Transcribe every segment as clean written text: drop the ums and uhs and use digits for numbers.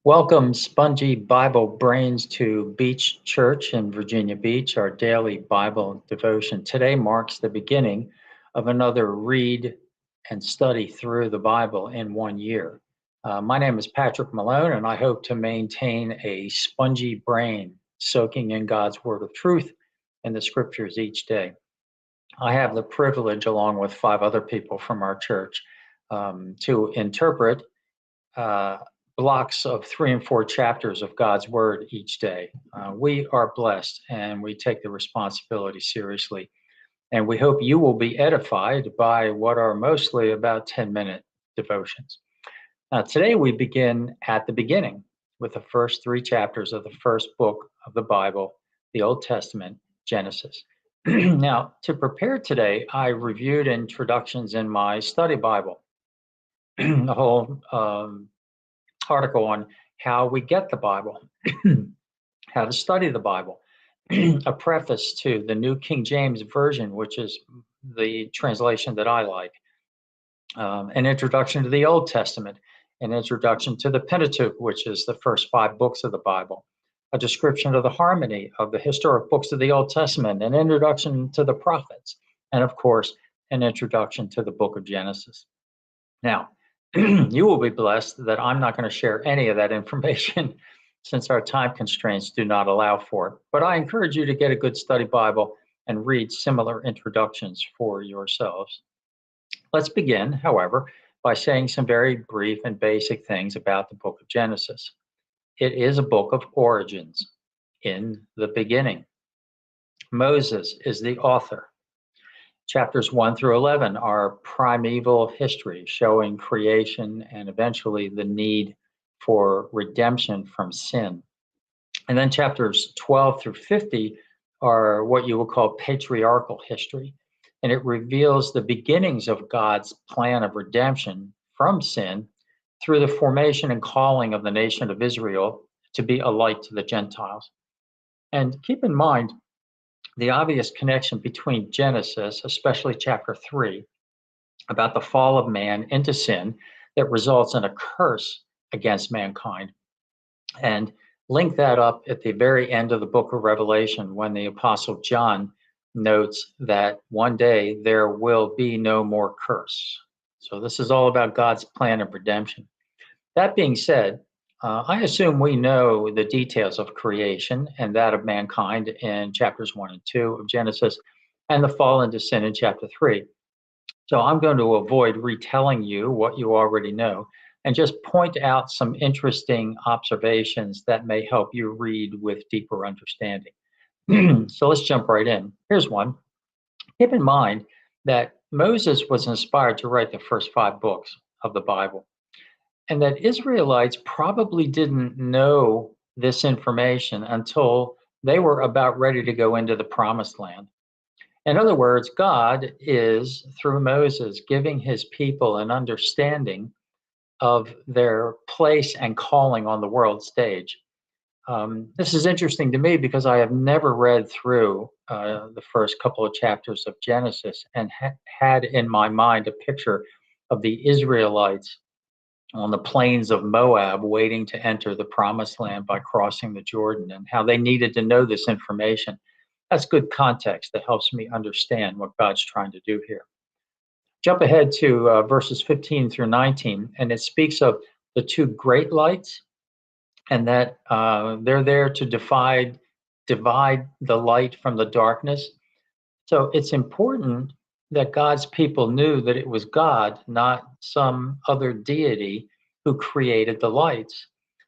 Welcome, spongy Bible brains, to Beach Church in Virginia Beach, our daily Bible devotion. Today marks the beginning of another read and study through the Bible in 1 year. My name is Patrick Malone, and I hope to maintain a spongy brain, soaking in God's word of truth and the scriptures each day. I have the privilege, along with 5 other people from our church, to interpret uh, blocks of 3 and 4 chapters of God's Word each day. We are blessed and we take the responsibility seriously. And we hope you will be edified by what are mostly about 10-minute devotions. Now, today we begin at the beginning with the first 3 chapters of the first book of the Bible, the Old Testament, Genesis. Now, to prepare today, I reviewed introductions in my study Bible, the whole article on how we get the Bible, how to study the Bible, a preface to the New King James Version, which is the translation that I like, an introduction to the Old Testament, an introduction to the Pentateuch, which is the first 5 books of the Bible, a description of the harmony of the historic books of the Old Testament, an introduction to the prophets, and of course, an introduction to the book of Genesis. Now, you will be blessed that I'm not going to share any of that information since our time constraints do not allow for it. But I encourage you to get a good study Bible and read similar introductions for yourselves. Let's begin, however, by saying some very brief and basic things about the book of Genesis. It is a book of origins. In the beginning, Moses is the author. Chapters 1 through 11 are primeval history, showing creation and eventually the need for redemption from sin. And then chapters 12 through 50 are what you will call patriarchal history, and it reveals the beginnings of God's plan of redemption from sin through the formation and calling of the nation of Israel to be a light to the Gentiles. And keep in mind the obvious connection between Genesis, especially chapter 3, about the fall of man into sin that results in a curse against mankind, and link that up at the very end of the book of Revelation when the Apostle John notes that one day there will be no more curse. So this is all about God's plan of redemption. That being said, I assume we know the details of creation and that of mankind in chapters 1 and 2 of Genesis, and the fall into sin in chapter 3. So I'm going to avoid retelling you what you already know and just point out some interesting observations that may help you read with deeper understanding. So let's jump right in. Here's one. Keep in mind that Moses was inspired to write the first 5 books of the Bible, and that Israelites probably didn't know this information until they were about ready to go into the promised land. In other words, God is, through Moses, giving his people an understanding of their place and calling on the world stage. This is interesting to me because I have never read through the first couple of chapters of Genesis and had in my mind a picture of the Israelites on the plains of Moab waiting to enter the promised land by crossing the Jordan, and how they needed to know this information. That's good context that helps me understand what God's trying to do here. Jump ahead to verses 15 through 19, and it speaks of the 2 great lights, and that they're there to divide the light from the darkness. So it's important that God's people knew that it was God, not some other deity, who created the lights.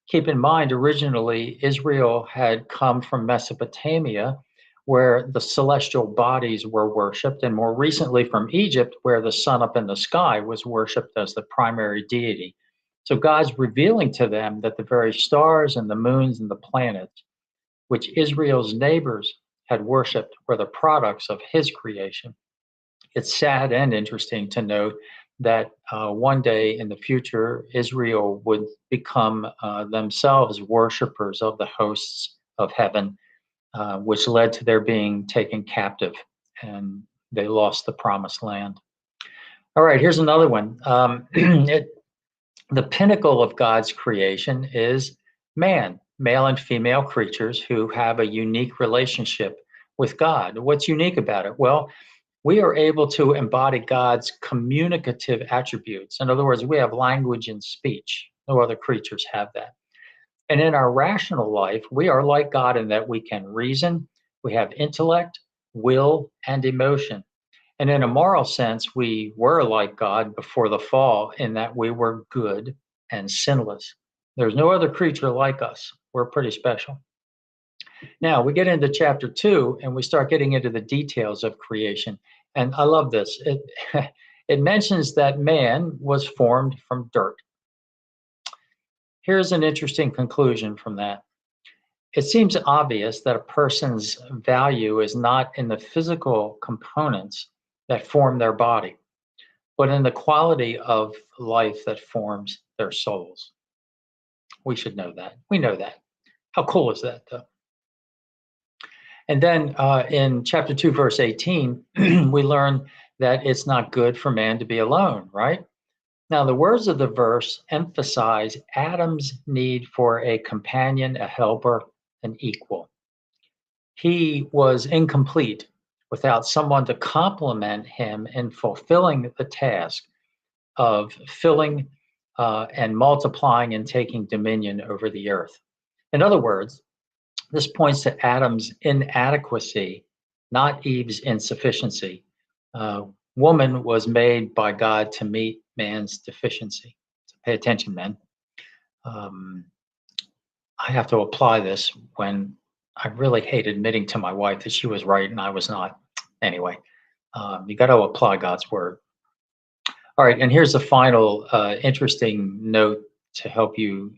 Keep in mind, originally, Israel had come from Mesopotamia, where the celestial bodies were worshipped, and more recently from Egypt, where the sun up in the sky was worshipped as the primary deity. So God's revealing to them that the very stars and the moons and the planets, which Israel's neighbors had worshipped, were the products of his creation. It's sad and interesting to note that one day in the future, Israel would become themselves worshipers of the hosts of heaven, which led to their being taken captive, and they lost the promised land. All right, here's another one. The pinnacle of God's creation is man, male and female creatures who have a unique relationship with God. What's unique about it? Well, we are able to embody God's communicative attributes. In other words, we have language and speech. No other creatures have that. And in our rational life, we are like God in that we can reason, we have intellect, will, and emotion. And in a moral sense, we were like God before the fall in that we were good and sinless. There's no other creature like us. We're pretty special. Now we get into chapter 2 and we start getting into the details of creation. And I love this. It mentions that man was formed from dirt. Here's an interesting conclusion from that. It seems obvious that a person's value is not in the physical components that form their body, but in the quality of life that forms their souls. We should know that. We know that. How cool is that, though? And then in chapter 2, verse 18, we learn that it's not good for man to be alone, right? Now, the words of the verse emphasize Adam's need for a companion, a helper, an equal. He was incomplete without someone to complement him in fulfilling the task of filling and multiplying and taking dominion over the earth. In other words, this points to Adam's inadequacy, not Eve's insufficiency. Woman was made by God to meet man's deficiency. So pay attention, men. I have to apply this when I really hate admitting to my wife that she was right and I was not. Anyway, you got to apply God's word. All right, and here's the final interesting note to help you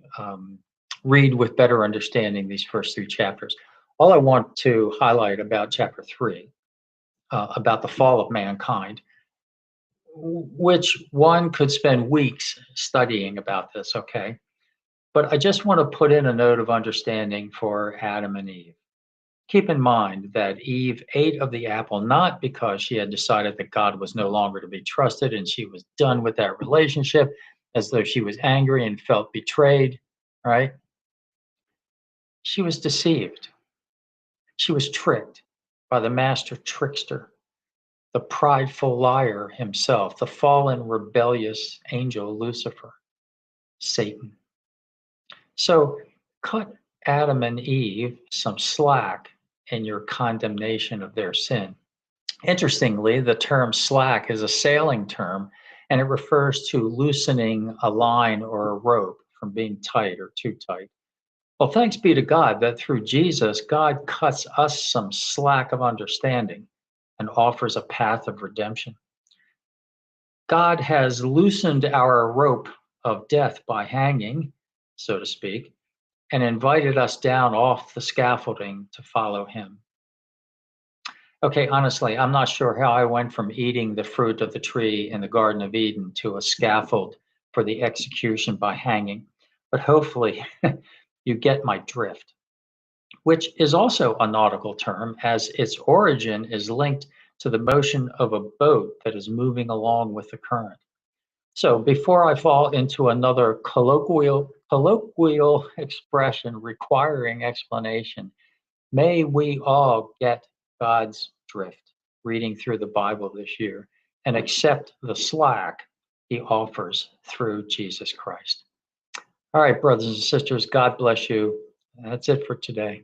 read with better understanding these first 3 chapters. All I want to highlight about chapter 3, about the fall of mankind, which one could spend weeks studying about this, okay? But I just want to put in a note of understanding for Adam and Eve. Keep in mind that Eve ate of the apple not because she had decided that God was no longer to be trusted and she was done with that relationship, as though she was angry and felt betrayed, right? She was deceived. She was tricked by the master trickster, the prideful liar himself, the fallen rebellious angel Lucifer, Satan. So cut Adam and Eve some slack in your condemnation of their sin. Interestingly, the term slack is a sailing term, and it refers to loosening a line or a rope from being tight or too tight. Well, thanks be to God that through Jesus, God cuts us some slack of understanding and offers a path of redemption. God has loosened our rope of death by hanging, so to speak, and invited us down off the scaffolding to follow him. Okay, honestly, I'm not sure how I went from eating the fruit of the tree in the Garden of Eden to a scaffold for the execution by hanging, but hopefully you get my drift, which is also a nautical term as its origin is linked to the motion of a boat that is moving along with the current. So before I fall into another colloquial expression requiring explanation, may we all get God's drift reading through the Bible this year and accept the slack he offers through Jesus Christ. All right, brothers and sisters, God bless you. That's it for today.